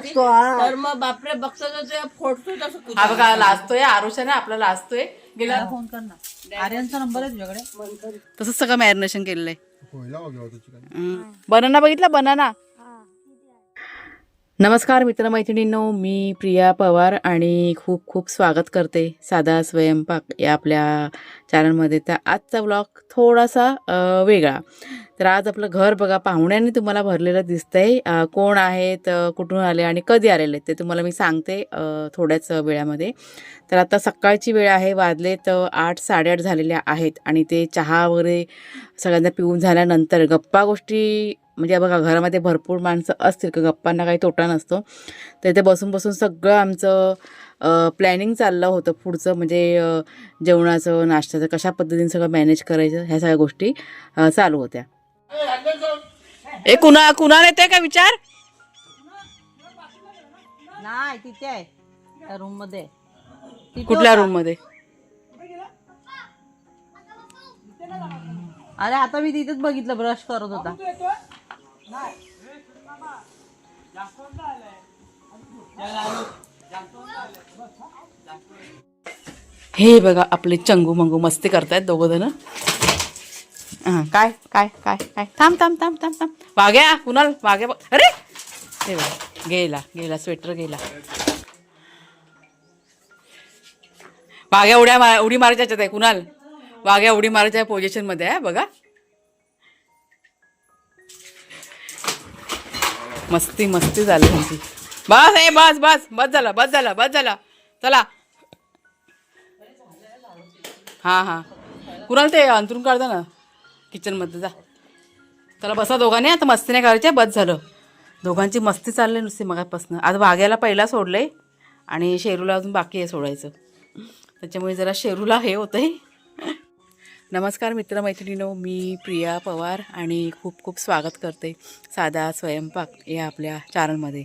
तर मग बापरे बघता फोडतो तसं. हा बघा लाजतोय आरुषाने आपला लाजतोय. गेला फोन कर ना. आर्यनचा नंबर आहे तुझ्याकडे? तसंच सगळं मॅरिनेशन केलेलं आहे. बनाना बघितला बनाना. नमस्कार मित्रमैत्रिणींनो, मी प्रिया पवार आणि खूप खूप स्वागत करते साधा स्वयंपाक या आपल्या चॅनलमध्ये. तर आजचा व्लॉग थोडासा वेगळा. तर आज आपलं घर बघा पाहुण्यांनी तुम्हाला भरलेलं दिसतंय. कोण आहेत, कुठून आले आणि कधी आलेले ते तुम्हाला मी सांगते थोड्याच वेळामध्ये. तर आता सकाळची वेळ आहे, वाजलेत 8 साडेआठ झालेल्या आहेत आणि ते चहा वगैरे सगळ्यांना पिऊन झाल्यानंतर गप्पा गोष्टी म्हणजे बघा घरामध्ये भरपूर माणसं असतील का गप्पांना काही तोटा नसतो. तर इथे बसून बसून सगळं आमचं प्लॅनिंग चाललं होतं पुढचं, म्हणजे जेवणाचं नाश्त्याचं कशा पद्धतीने सगळं मॅनेज करायचं ह्या सगळ्या गोष्टी चालू होत्या. कुणाला येते का विचार? नाही तिथे आहे रूम मध्ये. कुठल्या रूम मध्ये? अरे आता मी तिथेच बघितलं ब्रश करत होता. हे बघा आपले चंगू मंगू मस्ती करतायत दोघं जण. काय काय काय काय थांब थांब थांब थांब थांब. वाघ्या कुणाल वाघ्या अरे हे बघा गेला गेला स्वेटर गेला. वाघ्या उडी मारायच्या ह्याच्यात आहे कुणाल. वाघ्या उडी मारायच्या पोझिशन मध्ये आहे बघा. मस्ती मस्ती झाली त्यांची. बस हे बस बस बस झाला बस झाला बस झाला चला. हां हां कुणाल ते अंतरून काढता ना किचनमध्ये जा. चला बसा दोघांनी, आता मस्ती नाही करायची, बस झालं. दोघांची मस्ती चालली नुसती मगापासून. आज वाघ्याला पहिला सोडलंय आणि शेरूला अजून बाकी आहे सोडायचं, त्याच्यामुळे जरा शेरूला हे होतंय. नमस्कार मित्रमैत्रिणींनो, मी प्रिया पवार आणि खूप खूप स्वागत करते साधा स्वयंपाक या आपल्या चॅनलमध्ये.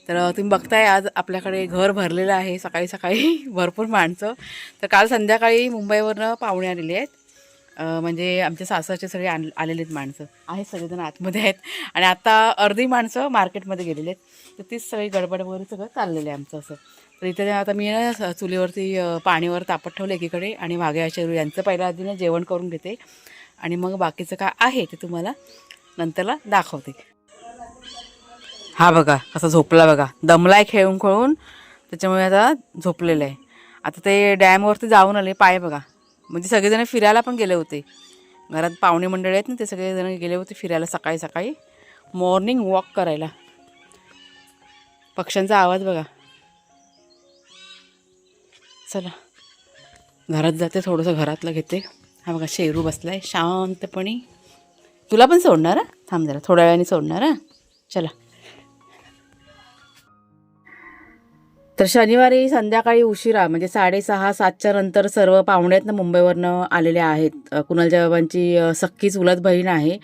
तर तुम्ही बघताय आज आपल्याकडे घर भरलेलं आहे. सकाळी सकाळी भरपूर माणसं. तर काल संध्याकाळी मुंबईवरनं पाहुणे आलेले आहेत, म्हणजे आमच्या सासरचे सगळे आलेले आहेत माणसं आहेत, सगळेजण आतमध्ये आहेत. आणि आता अर्धी माणसं मार्केटमध्ये गेलेले आहेत. तर तीच सगळी गडबड वगैरे सगळं चाललेलं आहे आमचं असं. तर इथे आता मी ना चुलीवरती पाणीवर तापत ठेवलं एकीकडे आणि वाघ्या शेरू यांचं पहिल्या आधीनं जेवण करून घेते आणि मग बाकीचं काय आहे ते तुम्हाला नंतरला दाखवते. हा बघा कसा झोपला बघा, दमलाय खेळून खेळून, त्याच्यामुळे आता झोपलेलं आहे. आता ते डॅमवरती जाऊन आले, पाय बघा. म्हणजे सगळेजण फिरायला पण गेले होते, घरात पाहुणे मंडळी आहेत ना, ते सगळेजण गेले होते फिरायला सकाळी सकाळी मॉर्निंग वॉक करायला. पक्ष्यांचा आवाज बघा. चला घरात जाते, थोडंसं घरातलं घेते. हा बघा शेरू बसलाय शांतपणे. तुला पण सोडणार? थांब जरा थोड्या वेळाने सोडणार. चला. तर शनिवारी संध्याकाळी उशिरा म्हणजे 6:30-7च्या नंतर सर्व पाहुणे आहेत ना मुंबईवरनं आलेले आहेत. कुणालच्या बाबांची सख्खी चुलत बहीण आहे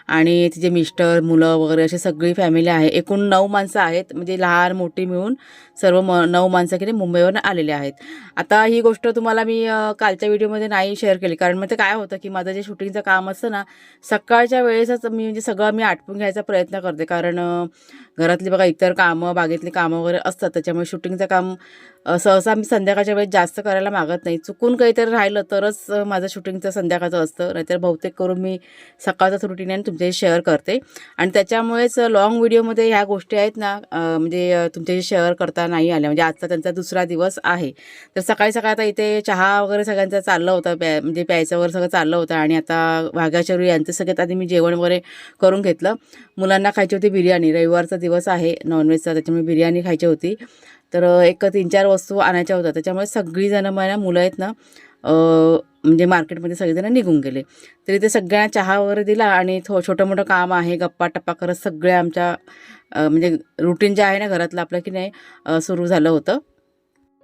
आणि तिचे मिस्टर मुलं वगैरे अशी सगळी फॅमिली आहे. एकूण 9 माणसं आहेत, म्हणजे लहान मोठी मिळून सर्व 9 माणसं की मुंबईवरनं आलेले आहेत. आता ही गोष्ट तुम्हाला मी कालच्या व्हिडिओमध्ये नाही शेअर केली, कारण मग ते काय होतं की माझं जे शूटिंगचं काम असतं ना सकाळच्या वेळेसच मी म्हणजे सगळं मी आटपून घ्यायचा प्रयत्न करते, कारण घरातली बघा इतर कामं बागेतली कामं वगैरे असतात, त्याच्यामुळे शूटिंगचं काम सहसा मी संध्याकाळच्या वेळेस जास्त करायला मागत नाही. चुकून काहीतरी राहिलं तरच माझं शूटिंगचं संध्याकाळचं असतं, नाहीतर बहुतेक करून मी सकाळचाच रुटीन आहे तुमच्याशी शेअर करते. आणि त्याच्यामुळेच लॉंग व्हिडिओमध्ये ह्या गोष्टी आहेत ना म्हणजे तुमच्याशी शेअर करता नाही आल्या. म्हणजे आजचा त्यांचा दुसरा दिवस आहे. तर सकाळी सकाळी आता इथे चहा वगैरे सगळ्यांचं चाललं होतं, म्हणजे प्यायचं वगैरे सगळं चाललं होतं. आणि आता वाघाचरू यांचं सगळ्यात आधी मी जेवण वगैरे करून घेतलं. मुलांना खायची होती बिर्याणी, रविवारचा दिवस आहे नॉनव्हेजचा, त्याच्यामुळे बिर्याणी खायची होती. तर एक 3-4 वस्तू आणायच्या होत्या, त्याच्यामुळे सगळीजणं मला मुलं आहेत ना म्हणजे मार्केटमध्ये सगळेजण निघून गेले. तरी ते सगळ्यांना चहा वगैरे दिला आणि छोटं मोठं काम आहे गप्पा टप्पा करत सगळ्या आमच्या म्हणजे रुटीन जे आहे ना घरातलं आपलं की नाही सुरू झालं होतं.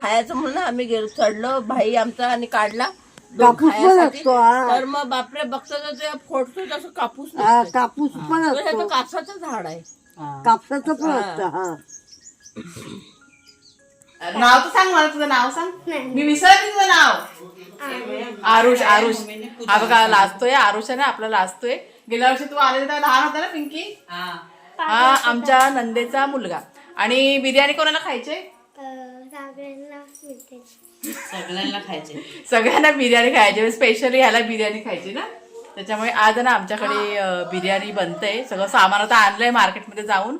खायचं म्हणून आम्ही गेलो, चढलो भाई आमचा आणि काढला खायसाठी. तर मग बापरे बघता फोडतो तसं कापूस कापूस पण असतो, कापसाचं झाड आहे. कापसाचं पण असतं. नाव तर सांग मला, तुझं नाव सांग. मी विसरते तुझं नाव. आरुष. आरुष हा बघा लाजतोय, आरुषाने आपला लाजतोय. गेल्या वर्षी तू आले तेव्हा लहान होता ना पिंकी. हा आमच्या नंदेचा मुलगा. आणि बिर्याणी कोणाला खायचे? सगळ्यांना खायचे. सगळ्यांना बिर्याणी खायची, स्पेशली ह्याला बिर्याणी खायची ना, त्याच्यामुळे आज ना आमच्याकडे बिर्याणी बनते. सगळं सामान आता आणलंय मार्केटमध्ये जाऊन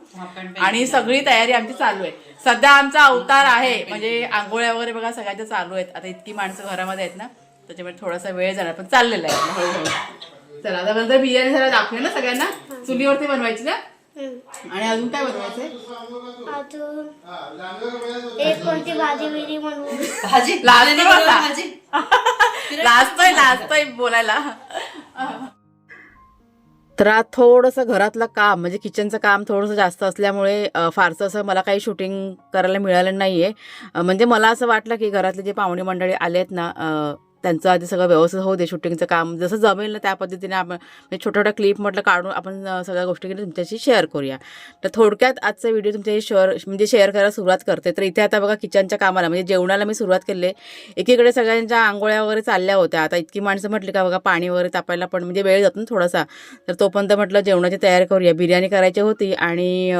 आणि सगळी तयारी आमची चालू आहे. सध्या आमचा अवतार आहे म्हणजे आंघोळ्या वगैरे बघा सगळ्यांच्या चालू आहेत. आता इतकी माणसं घरामध्ये आहेत ना, त्याच्यामुळे थोडासा वेळ जाणार, पण चाललेला आहे हळूहळू. चला आता नंतर बिर्याणी जरा दाखवूया ना सगळ्यांना. चुलीवरती बनवायची ना. आणि अजून काय बनवायचंय? एक कोणती भाजी बिरी म्हणून भाजी लाजतोय बोलायला. तर आज थोडंसं घरातलं काम म्हणजे किचनचं काम थोडंसं जास्त असल्यामुळे फारसं असं मला काही शूटिंग करायला मिळालं नाही आहे. म्हणजे मला असं वाटलं की घरातले जे पाहुणे मंडळी आले आहेत ना, त्यांचं आधी सगळं व्यवस्थित होऊ दे. शूटिंगचं काम जसं जमेल ना त्या पद्धतीने आपण म्हणजे छोट्या छोट्या क्लिप म्हटलं काढून आपण सगळ्या गोष्टी तुमच्याशी शेअर करूया. तर थोडक्यात आजचा व्हिडिओ तुमच्याशी शेअर करायला सुरुवात करते. तर इथे आता बघा किचनच्या कामाला म्हणजे जेवणाला मी सुरुवात केली आहे. एकीकडे सगळ्यांच्या आंघोळ्या वगैरे चालल्या होत्या. आता इतकी माणसं म्हटली का बघा पाणी वगैरे तापायला पण म्हणजे वेळ जातो ना थोडासा. तर तोपर्यंत म्हटलं जेवणाची तयारी करूया. बिर्याणी करायची होती आणि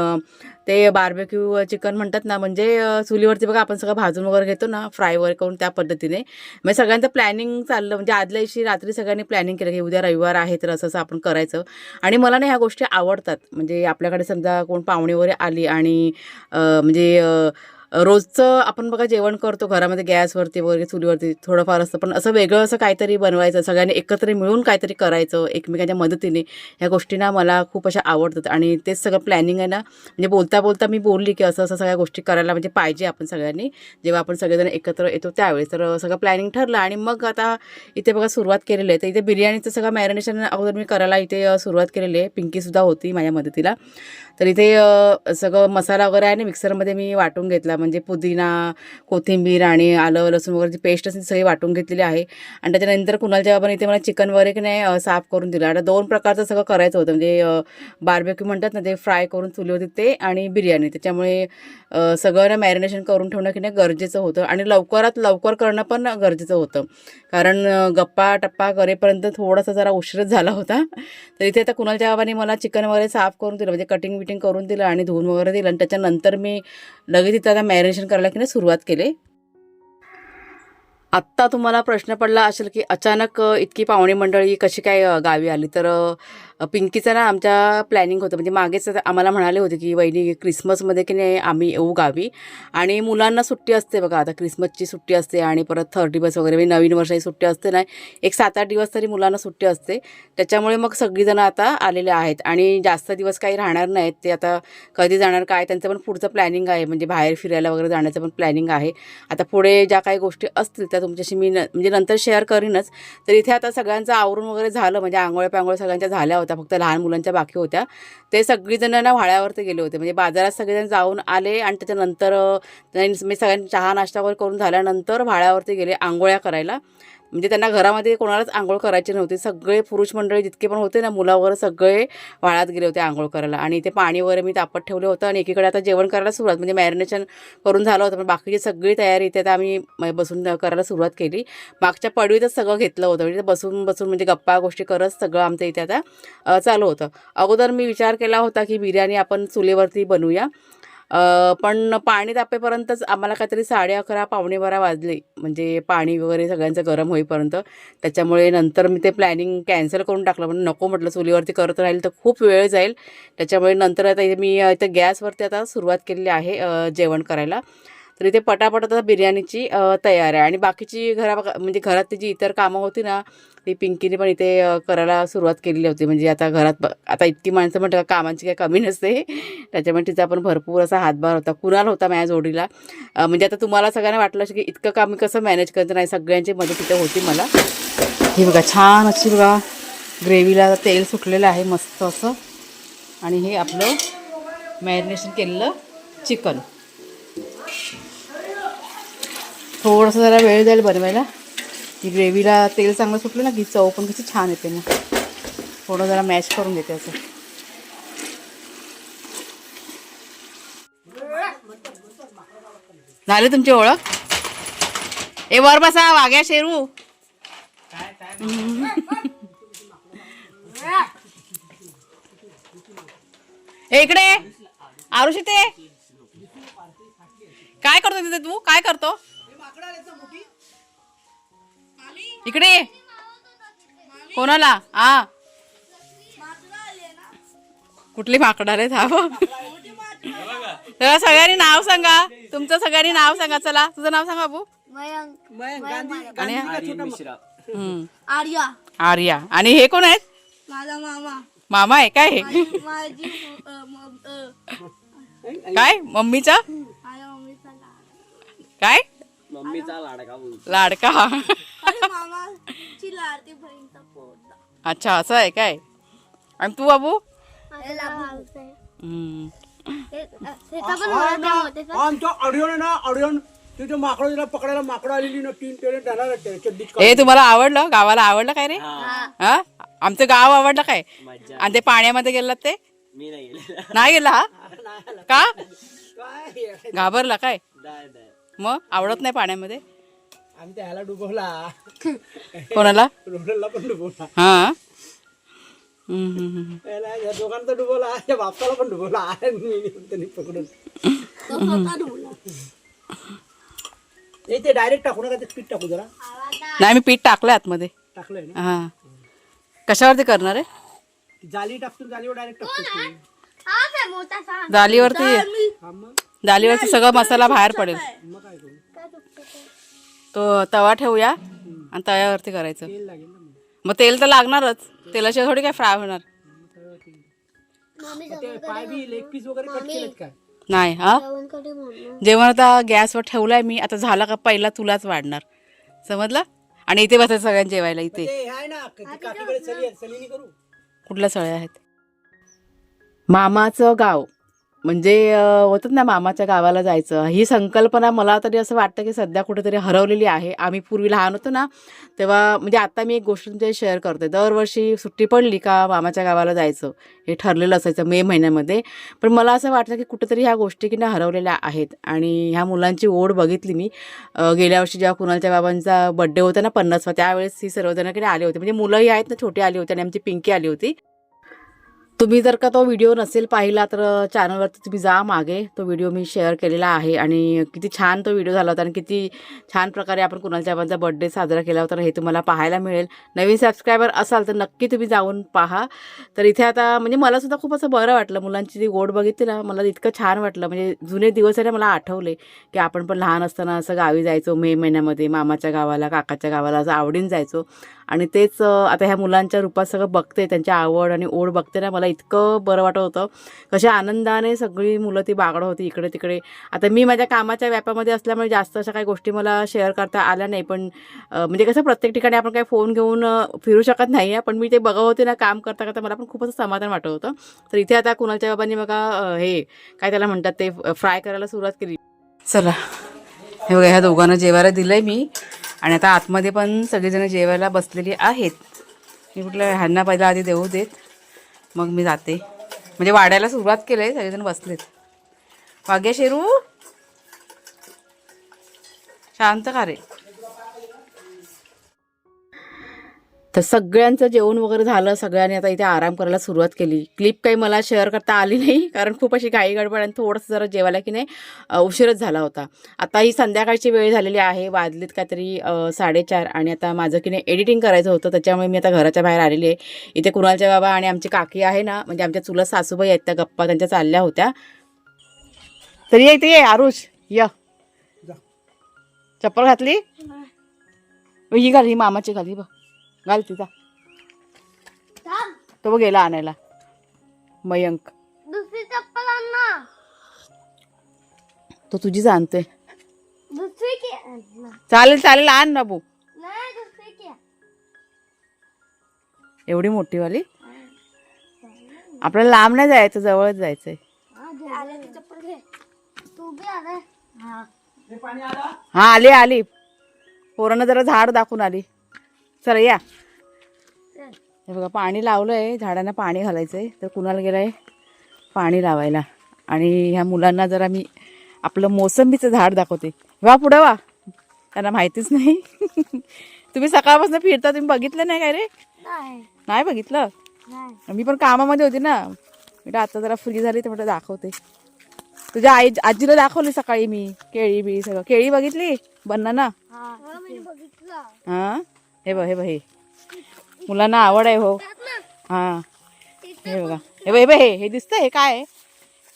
ते बार्बेक्यू चिकन म्हणतात ना, म्हणजे चुलीवरती बघा आपण सगळं भाजून वगैरे घेतो ना, फ्राय वगैरे करून त्या पद्धतीने. म्हणजे सगळ्यांचं प्लॅनिंग चाललं म्हणजे आदल्या दिवशी रात्री सगळ्यांनी प्लॅनिंग केलं की उद्या रविवार आहे तर असं आपण करायचं. आणि मला ना ह्या गोष्टी आवडतात. म्हणजे आपल्याकडे समजा कोण पाहुणे वगैरे आली आणि म्हणजे रोजचं आपण बघा जेवण करतो घरामध्ये गॅसवरती वगैरे चुलीवरती थोडंफार असतं, पण असं वेगळं असं काहीतरी बनवायचं, सगळ्यांनी एकत्र मिळून काहीतरी करायचं एकमेकांच्या मदतीने. ह्या गोष्टी ना मला खूप अशा आवडतात आणि तेच सगळं प्लॅनिंग आहे ना. म्हणजे बोलता बोलता मी बोलली की असं असं सगळ्या गोष्टी करायला म्हणजे पाहिजे आपण सगळ्यांनी जेव्हा आपण सगळेजण एकत्र येतो त्यावेळेस. तर सगळं प्लॅनिंग ठरलं आणि मग आता इथे बघा सुरुवात केलेली आहे. तर इथे बिर्याणीचं सगळं मॅरिनेशन अगोदर मी करायला इथे सुरुवात केलेली आहे. पिंकीसुद्धा होती माझ्या मदतीला. तर इथे सगळं मसाला वगैरे आहे ना मिक्सरमध्ये मी वाटून घेतला. म्हणजे पुदिना, कोथिंबीर आणि आलं लसूण वगैरेची पेस्ट असेल सगळी वाटून घेतलेली आहे. आणि त्याच्यानंतर कुणालच्या बाबांनी इथे मला चिकन वगैरे की नाही साफ करून दिलं. आणि 2 प्रकारचं सगळं करायचं होतं. म्हणजे बार्बेक्यू म्हणतात ना ते फ्राय करून चुलीवरती ते आणि बिर्याणी. त्याच्यामुळे सगळं मॅरिनेशन करून ठेवणं की नाही गरजेचं होतं आणि लवकरात लवकर करणं पण गरजेचं होतं. कारण गप्पा टप्पा करेपर्यंत थोडासा जरा उशीरच झाला होता. तर इथे आता कुणालच्या बाबांनी मला चिकन वगैरे साफ करून दिलं म्हणजे कटिंग बिटिंग करून दिलं आणि धुवून वगैरे दिलं. आणि त्याच्यानंतर मी लगेच इथं आता मॅरिनेशन करायला की नाही सुरुवात केली. आत्ता तुम्हाला प्रश्न पडला असेल की अचानक इतकी पाहुणे मंडळी कशी काय गावी आली. तर पिंकीचं ना आमच्या प्लॅनिंग होतं. म्हणजे मागेच आम्हाला म्हणाले होते की वहिनी क्रिसमसमध्ये की नाही आम्ही येऊ गावी आणि मुलांना सुट्टी असते बघा. आता क्रिसमसची सुट्टी असते आणि परत 30 वगैरे म्हणजे नवीन वर्षाची सुट्टी असते ना, एक 7-8 दिवस तरी मुलांना सुट्टी असते. त्याच्यामुळे मग सगळीजणं आता आलेले आहेत आणि जास्त दिवस काही राहणार नाहीत. ते आता कधी जाणार काय त्यांचं पण पुढचं प्लॅनिंग आहे. म्हणजे बाहेर फिरायला वगैरे जाण्याचं पण प्लॅनिंग आहे. आता पुढे ज्या काही गोष्टी असतील त्या तुमच्याशी मी म्हणजे नंतर शेअर करीनच. तर इथे आता सगळ्यांचं आवरून वगैरे झालं. म्हणजे आंघोळ्या पांघोळ्या सगळ्यांच्या झाल्या होत्या, फक्त लहान मुलांच्या बाकी होत्या. ते सगळीजणं ना व्हाळ्यावरती गेले होते. म्हणजे बाजारात सगळेजण जाऊन आले आणि त्याच्यानंतर मी सगळ्यांनी चहा नाश्ता वगैरे करून झाल्यानंतर व्हाळ्यावरती गेले आंघोळ्या करायला. म्हणजे त्यांना घरामध्ये कोणालाच आंघोळ करायची नव्हती. सगळे पुरुष मंडळी जितके पण होते ना मुलं वगैरे सगळे व्हाळ्यात गेले होते आंघोळ करायला. आणि इथे पाणी वगैरे मी तापत ठेवलं होतं आणि एकीकडे आता जेवण करायला सुरुवात म्हणजे मॅरिनेशन करून झालं होतं, पण बाकीची सगळी तयारी इथे आता आम्ही बसून करायला सुरुवात केली. मागच्या पडवीतच सगळं घेतलं होतं. म्हणजे बसून म्हणजे गप्पा गोष्टी करत सगळं आमचं इथे आता चालू होतं. अगोदर मी विचार केला होता की बिर्याणी आपण चुलीवरती बनवूया, पण पाणी तापेपर्यंतच आम्हाला काहीतरी 11:30 पावणे 12 वाजले. म्हणजे पाणी वगैरे सगळ्यांचं गरम होईपर्यंत. त्याच्यामुळे नंतर मी ते प्लॅनिंग कॅन्सल करून टाकलं. पण नको म्हटलं चुलीवरती करत राहील तर खूप वेळ जाईल. त्याच्यामुळे नंतर आता मी इथं गॅसवरती आता सुरुवात केलेली आहे जेवण करायला. तर इथे पटापट आता बिर्याणीची तयारी आहे आणि बाकीची म्हणजे घरातली जी इतर कामं होती ना ती पिंकीने पण इथे करायला सुरुवात केलेली होती. म्हणजे आता घरात आता इतकी माणसं म्हणतात कामांची काही कमी नसते. त्याच्यामुळे तिचा पण भरपूर असा हातभार होता. कुणाल होता माझ्या जोडीला. म्हणजे आता तुम्हाला सगळ्यांना वाटलं की इतकं काम कसं मॅनेज करायचं, नाही सगळ्यांची मदत तिथे होती मला. हे बघा छान अशी बघा ग्रेव्हीला तेल सुटलेलं आहे मस्त असं. आणि हे आपलं मॅरिनेशन केलेलं चिकन. थोडंसं जरा वेळ जाईल बनवायला. ती ग्रेव्हीला तेल चांगलं सुटलं ना की चव पण कशी छान येते. मग थोडं जरा मॅश करून घेते असं. झाली तुमची ओळख. ए वर बसा वाघ्या शेरू. ए इकडे आरुषी ते काय करतो तिथे तू? काय करतो? इकडे ये. कोणाला? हा कुठली माकडा रे? थांब. तर सगळ्यांनी नाव सांगा. तुमचं सगळ्यांनी नाव सांगा. चला तुझं नाव सांगा बाबू. आणि आर्या आर्या. आणि हे कोण आहेत? माझा मामा मामा आहे काय हे? माझी काय मम्मीचा माझ्या मम्मीचा काय मम्मीचा लाडका लाडका? अरे मामाची लाडकी बहीणचा पोरगा. अच्छा असं आहे काय? आणि तू बाबू? आमच्या ऑडिओन आहे ना, ऑडिओन तिथे माकडं तिला पकडायला माकडं आलेली ना, 3 पेरे त्याला चड्डीच हे तुम्हाला आवडलं? गावाला आवडलं काय रे? हा आमचं गाव आवडलं काय? आणि ते पाण्यामध्ये गेलात ते? मी नाही गेलेला. नाही गेला हा? का काय घाबरला काय? दाय दाय मग आवडत नाही पाण्यामध्ये? आम्ही त्याला डुबवला, कोणाला? रोडला पण डुबवला, हा त्याला या दोघांना तर डुबवला, या बापाला पण डुबवला. आणि त्यांनी पकडून ते डायरेक्ट टाकू नका, ते पीठ टाकू जरा. नाही मी पीठ टाकलंय आतमध्ये. टाकलंय ना, हा कशावरती करणार आहे? जाली टाकतो, जालीवर डायरेक्ट टाकतो. जालीवरती हा मग जालीवरती सगळं मसाला बाहेर पडेल. मग काय करू, तो तवा ठेवूया आणि तव्यावरती करायचं. तेल लागेल ना मग. मग तेल तर लागणारच. तेलाशिवाय थोडी काय फ्राय होणार ते पाय बी लेग पीस वगैरे कट केलेत काय? नाही. हा जेवण आता गॅसवर ठेवलंय मी. आता झाला का पहिला तुलाच वाढणार, समजलं? आणि इथे बसायचं सगळ्यांनी जेवायला. इथे ते हे आहे ना, काकीकडे चली आहे, चलीनी करू. कुठल्या सळ्या आहेत? मामाचं गाव म्हणजे होतात ना, मामाच्या गावाला जायचं. ही संकल्पना मला तरी असं वाटतं की सध्या कुठेतरी हरवलेली आहे. आम्ही पूर्वी लहान होतो ना तेव्हा, म्हणजे आता मी एक गोष्ट तुमच्या शेअर करते. दरवर्षी सुट्टी पडली का मामाच्या गावाला जायचं हे ठरलेलं असायचं मे महिन्यामध्ये. पण मला असं वाटतं की कुठेतरी ह्या गोष्टी की ना हरवलेल्या आहेत. आणि ह्या मुलांची ओढ बघितली मी गेल्या वर्षी जेव्हा कुणालच्या बाबांचा बड्डे होता ना 50वा, त्यावेळेस ही सर्वजण की आले होते. म्हणजे मुलंही आहेत ना, छोटी आली होती आणि आमची पिंकी आली होती. तुम्ही जर का तो व्हिडिओ नसेल पाहिला तर चॅनलवरती तुम्ही जा, मागे तो व्हिडिओ मी शेअर केलेला आहे. आणि किती छान तो व्हिडिओ झाला होता आणि किती छान प्रकारे आपण कुणालच्या बाबांचा बर्थडे साजरा केला होता हे तुम्हाला पाहायला मिळेल. नवीन सबस्क्रायबर असाल तर नक्की तुम्ही जाऊन पहा. तर इथे आता म्हणजे मला सुद्धा खूप असं बरं वाटलं. मुलांची ती गोड बघितली ना, मला इतकं छान वाटलं. म्हणजे जुने दिवस आहे ना मला आठवले की आपण पण लहान असताना असं गावी जायचो मे महिन्यामध्ये, मामाच्या गावाला, काकाच्या गावाला, असं आवडीन जायचो. आणि तेच आता ह्या मुलांच्या रूपात सगळं बघते, त्यांची आवड आणि ओढ बघते ना, मला इतकं बरं वाटत होतं. कशा आनंदाने सगळी मुलं ती बागडं होती इकडे तिकडे. आता मी माझ्या कामाच्या व्यापामध्ये असल्यामुळे जास्त अशा काही गोष्टी मला शेअर करता आल्या नाही. पण म्हणजे कसं प्रत्येक ठिकाणी आपण काही फोन घेऊन फिरू शकत नाही आहे. पण मी ते बघत होते ना काम करता करता, मला पण खूप असं समाधान वाटत होतं. तर इथे आता कुणालच्या बाबांनी बघा हे काय त्याला म्हणतात ते फ्राय करायला सुरुवात केली. चला हे बघा, ह्या दोघांना जेवायला दिलं आहे मी. आणि आता आतमध्ये पण सगळेजण जेवायला बसलेली आहेत. मी कुठल्या ह्यांना पहिला आधी देऊ देत, मग मी जाते. म्हणजे वाढायला सुरुवात केलं आहे, सगळेजण बसलेत. वाग्या शेरू शांत का रे? तर सगळ्यांचं जेवण वगैरे झालं. सगळ्यांनी आता इथे आराम करायला सुरुवात केली. क्लिप काही मला शेअर करता आली नाही कारण खूप अशी घाई गडबड आणि थोडंसं जरा जेवायला की नाही उशीरच झाला होता. आता ही संध्याकाळची वेळ झालेली आहे, वाजलीत काहीतरी 4:30. आणि आता माझं की नाही एडिटिंग करायचं होतं, त्याच्यामुळे मी आता घराच्या बाहेर आलेली आहे. इथे कुणालच्या बाबा आणि आमची काकी आहे ना, म्हणजे आमच्या चुलत सासूबाई आहेत, त्या गप्पा त्यांच्या चालल्या होत्या. तरी इथे ये आरुष, या चप्पल घातली ही घाल, ही मामाची घाली बघ, घाल तिचा. तो बघ गेला आणायला मयंक. दुसरी चप्पल आण ना. तो तुझीच आणतोय. दुसरी की चालेल चालेल आण ना बू. नाही, दुसरी की एवढी मोठी वाली. आपल्याला लांब नाही जायचं, जवळच जायचंय. चप्पल घे. तू बी आलाय. हा आली आली. पोरांना जरा झाड दाखवून आली. चला या. हे बघा पाणी लावलंय, झाडांना पाणी घालायचंय. तर कुणाला गेलाय पाणी लावायला. आणि ह्या मुलांना जरा मी आपलं मोसंबीचं झाड दाखवते. वा पुढं वा, त्यांना माहितीच नाही. तुम्ही सकाळपासून फिरता, तुम्ही बघितलं नाही काय रे? नाही बघितलं. मी पण कामामध्ये होती ना, म्हटलं आता जरा फ्री झाली तर म्हटलं दाखवते. तुझ्या आजीला दाखवली सकाळी मी केळी बिळी सगळं. केळी बघितली बनाना? मी बघितलं हा हे बघ हे मुलांना आवड आहे हो. हा हे बघा हे दिसतंय हे काय आहे?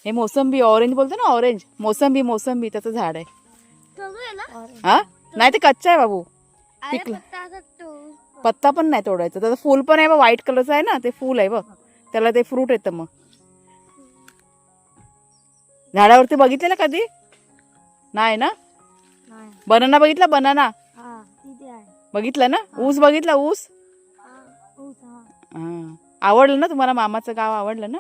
हे मोसंबी ऑरेंज बोलतो ना, ऑरेंज मोसंबी त्याचं झाड आहे. हा नाही ते कच्चा आहे बाबू. पिकलं पत्ता पण नाही तोडायचा, त्याचं फूल पण आहे बघ, व्हाईट कलरचं आहे ना ते फूल आहे बघ, त्याला ते फ्रूट येतं. मग झाडावरती बघितलेलं कधी नाही ना? बनाना बघितला? बनाना बघितलं ना? ऊस बघितला? ऊस हा आवडलं ना तुम्हाला? मामाचं गाव आवडलं ना?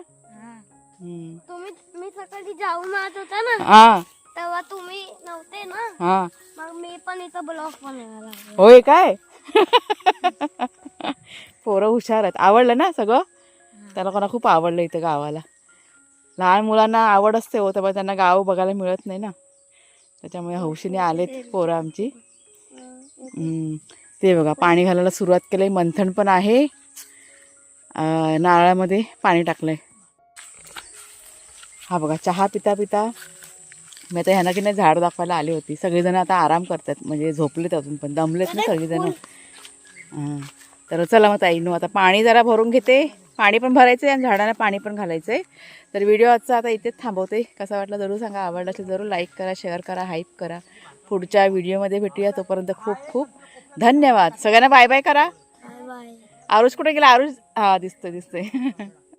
मी सकाळी जाऊन आत होता ना हा तेव्हा तुम्ही नव्हते ना, हा मग मी पण इथं ब्लॉग बनवायला लागले. होय काय? पोरं हुशार आहेत. आवडलं ना सगळं? त्याला कोणा खूप आवडलं इथं गावाला. लहान मुलांना आवड असते हो, तेव्हा त्यांना गाव बघायला मिळत नाही ना, त्याच्यामुळे हौशीने आलेत पोरं आमची. ते बघा पाणी घालायला सुरुवात केलंय, मंथन पण आहे. नारळामध्ये पाणी टाकलंय. हा बघा चहा पिता पिता मी आता ह्यांना की नाही झाड दाखवायला आली होती. सगळेजण आता आराम करतात, म्हणजे झोपलेत अजून पण दमलेत ना सगळेजण. हां तर चला मग ताईंनो आता पाणी जरा भरून घेते. पाणी पण भरायचं आहे आणि झाडांना पाणी पण घालायचं आहे. तर व्हिडिओ आजचा आता इथेच थांबवते. कसा वाटला जरूर सांगा. आवडला असेल जरूर लाईक करा, शेअर करा, हाईप करा. पुढच्या व्हिडिओमध्ये भेटूया. तोपर्यंत खूप खूप धन्यवाद. सगळ्यांना बाय बाय करा. Bye bye. आरुष कुठे गेला? आरुष हा दिसतोय